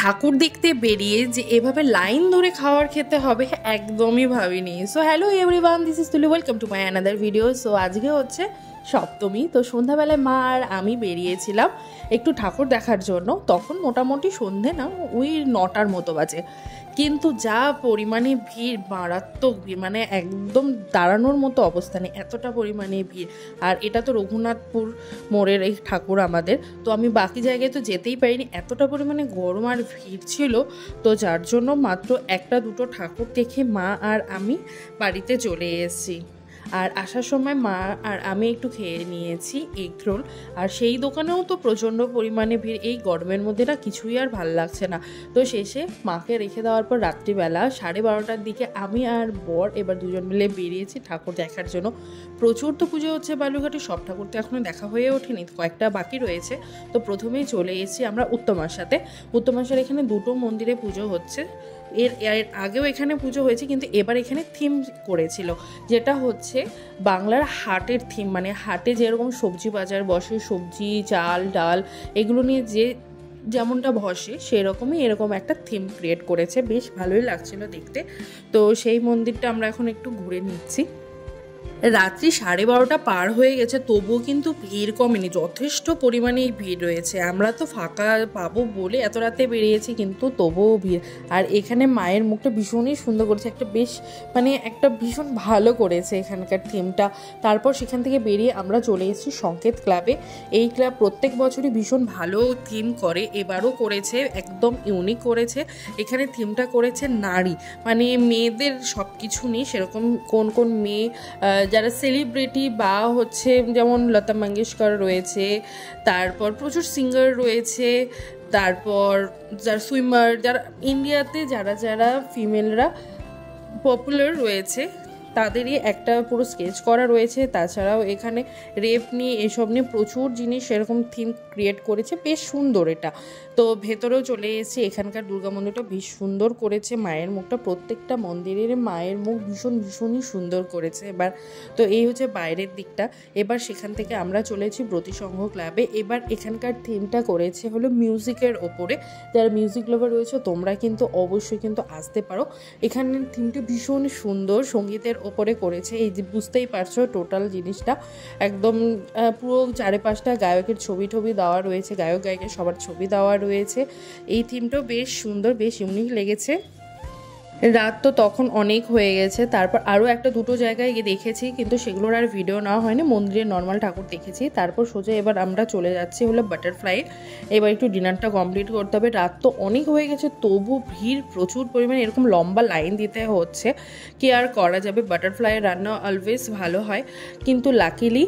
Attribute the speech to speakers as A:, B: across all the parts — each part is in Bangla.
A: ঠাকুর দেখতে বেরিয়ে যে এভাবে লাইন ধরে খাবার খেতে হবে একদমই ভাবিনি। So hello everyone, this is Tuli, welcome to my another video. সো আজকে হচ্ছে সপ্তমী। তো সন্ধ্যাবেলায় মা আর আমি বেরিয়েছিলাম একটু ঠাকুর দেখার জন্য। তখন মোটামুটি সন্ধে না, ওই 9টার মতো বাজে, কিন্তু যা পরিমাণে ভিড়, মারাত্মক ভিড়, মানে একদম দাঁড়ানোর মতো অবস্থা নেই, এতটা পরিমাণে ভিড়। আর এটা তো রঘুনাথপুর মোড়ের এই ঠাকুর আমাদের, তো আমি বাকি জায়গায় তো যেতেই পারিনি, এতটা পরিমাণে গরম আর ভিড় ছিল। তো যার জন্য মাত্র একটা দুটো ঠাকুর দেখে মা আর আমি বাড়িতে চলে এসেছি। আর আসার সময় মা আর আমি একটু খেয়ে নিয়েছি এগ রোল। আর সেই দোকানেও তো প্রচণ্ড পরিমাণে ভিড়, এই গরমের মধ্যে না কিছুই আর ভাল লাগছে না। তো শেষে মাকে রেখে দেওয়ার পর রাত্রিবেলা 12:30টার দিকে আমি আর বর এবার দুজন মিলে বেরিয়েছি ঠাকুর দেখার জন্য। প্রচুর তো পুজো হচ্ছে বালুরঘাটে, সব ঠাকুর তো এখনও দেখা হয়ে ওঠেনি, কয়েকটা বাকি রয়েছে। তো প্রথমেই চলে এসেছি আমরা উত্তমার এখানে দুটো মন্দিরে পুজো হচ্ছে। এর আগেও এখানে পুজো হয়েছে, কিন্তু এবার এখানে থিম করেছিল, যেটা হচ্ছে বাংলার হাটের থিম। মানে হাটে যেরকম সবজি বাজার বসে, সবজি চাল ডাল এগুলো নিয়ে যেমনটা বসে, সেরকমই এরকম একটা থিম ক্রিয়েট করেছে। বেশ ভালোই লাগছিল দেখতে। তো সেই মন্দিরটা আমরা এখন একটু ঘুরে নিচ্ছি। রাত্রি 12:30 পার হয়ে গেছে, তবুও কিন্তু ভিড় কমেনি, যথেষ্ট পরিমাণে ভিড় রয়েছে। আমরা তো ফাঁকা পাবো বলে এত রাতে বেরিয়েছি, কিন্তু তবুও ভিড়। আর এখানে মায়ের মুখটা ভীষণই সুন্দর করেছে, একটা ভীষণ ভালো করেছে এখানকার থিমটা। তারপর সেখান থেকে বেরিয়ে আমরা চলে এসেছি সংকেত ক্লাবে। এই ক্লাব প্রত্যেক বছরই ভীষণ ভালো থিম করে, এবারও করেছে, একদম ইউনিক করেছে। এখানে থিমটা করেছে নারী, মানে মেয়েদের সব কিছু নেই সেরকম। কোন কোন মেয়ে যারা সেলিব্রিটি বা হচ্ছে যেমন লতা মঙ্গেশকর রয়েছে, তারপর প্রচুর সিঙ্গার রয়েছে, তারপর যারা সুইমার, যারা ইন্ডিয়াতে যারা ফিমেলরা পপুলার রয়েছে তাদেরই একটা পুরো স্কেচ করা রয়েছে। তাছাড়াও এখানে রেপ নিয়ে এসব নিয়ে প্রচুর জিনিস এরকম থিম ক্রিয়েট করেছে, বেশ সুন্দর এটা। তো ভেতরেও চলে এসেছি। এখানকার দুর্গা মন্দিরটা বেশ সুন্দর করেছে, মায়ের মুখটা প্রত্যেকটা মন্দিরের মায়ের মুখ ভীষণই সুন্দর করেছে এবার। তো এই হচ্ছে বাইরের দিকটা। এবার সেখান থেকে আমরা চলেছি ব্রতিসংঘ ক্লাবে। এবার এখানকার থিমটা করেছে হলো মিউজিকের ওপরে। যারা মিউজিক লাভার রয়েছে তোমরা কিন্তু অবশ্যই কিন্তু আসতে পারো। এখানের থিমটা ভীষণ সুন্দর, সঙ্গীতের ওপরে করেছে। এই যে বুঝতেই পারছো টোটাল জিনিসটা একদম পুরো 4-5টা গায়কের ছবি দেওয়া রয়েছে, গায়ক গায়িকা সবার ছবি দেওয়া রয়েছে। এই থিমটাও বেশ সুন্দর, বেশ ইউনিক লেগেছে। রাত তো তখন অনেক হয়ে গেছে। তারপর আরও একটা দুটো জায়গায় গিয়ে দেখেছি, কিন্তু সেগুলোর আর ভিডিও নেওয়া হয়নি। মন্দিরের নর্মাল ঠাকুর দেখেছি। তারপর সোজা এবার আমরা চলে যাচ্ছি হলো বাটারফ্লাই। এবার একটু ডিনারটা কমপ্লিট করতে হবে। রাত তো অনেক হয়ে গেছে, তবু ভিড় প্রচুর পরিমাণে, এরকম লম্বা লাইন দিতে হচ্ছে, কি আর করা যাবে। বাটারফ্লাইয়ের রান্না অলওয়েজ ভালো হয়, কিন্তু লাকিলি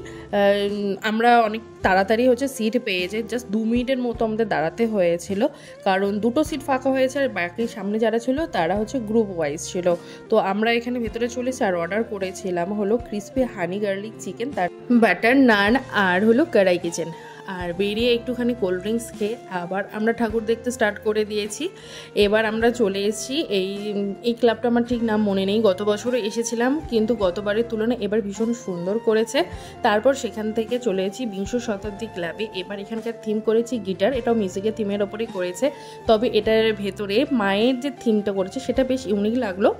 A: আমরা অনেক তাড়াতাড়ি হচ্ছে সিট পেয়েছে। জাস্ট 2 মিনিটের মতো আমাদের দাঁড়াতে হয়েছিল, কারণ দুটো সিট ফাঁকা হয়েছে। আর বাকি সামনে যারা ছিল তারা হচ্ছে গ্রুপ ওয়াইজ ছিল। তো আমরা এখানে ভেতরে চলেছি আর অর্ডার করেছিলাম হলো ক্রিসপি হানি গার্লিক চিকেন, তার বাটার নান আর হলো কড়াই কিচেন। আর বেরিয়ে একটুখানি কোল্ড ড্রিঙ্কস খেয়ে আবার আমরা ঠাকুর দেখতে স্টার্ট করে দিয়েছি। এবার আমরা চলে এসেছি এই ক্লাবটা আমার ঠিক নাম মনে নেই, গত বছরও এসেছিলাম, কিন্তু গতবারের তুলনায় এবার ভীষণ সুন্দর করেছে। তারপর সেখান থেকে চলে এসেছি বিংশ শতাব্দী ক্লাবে। এবার এখানকার থিম করেছি গিটার, এটাও মিউজিকের থিমের ওপরেই করেছে। তবে এটার ভেতরে মায়ের যে থিমটা করেছে সেটা বেশ ইউনিক লাগলো,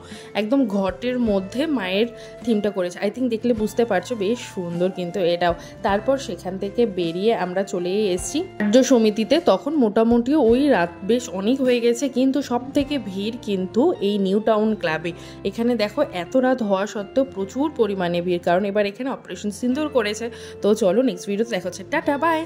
A: একদম ঘটের মধ্যে মায়ের থিমটা করেছে। আই থিঙ্ক দেখলে বুঝতে পারছো বেশ সুন্দর কিন্তু এটাও। তারপর সেখান থেকে বেরিয়ে আমরা চলে এসেছি রাজ্য সমিতিতে। তখন মোটামুটি ওই রাত বেশ অনেক হয়ে গেছে, কিন্তু সব থেকে ভিড় কিন্তু এই নিউ টাউন ক্লাবে। এখানে দেখো এত রাত হওয়া সত্ত্বেও প্রচুর পরিমাণে ভিড়, কারণ এবার এখানে অপারেশন সিন্দুর করেছে। তো চলো নেক্সট ভিডিওতে দেখা হচ্ছে, টাটা বাই।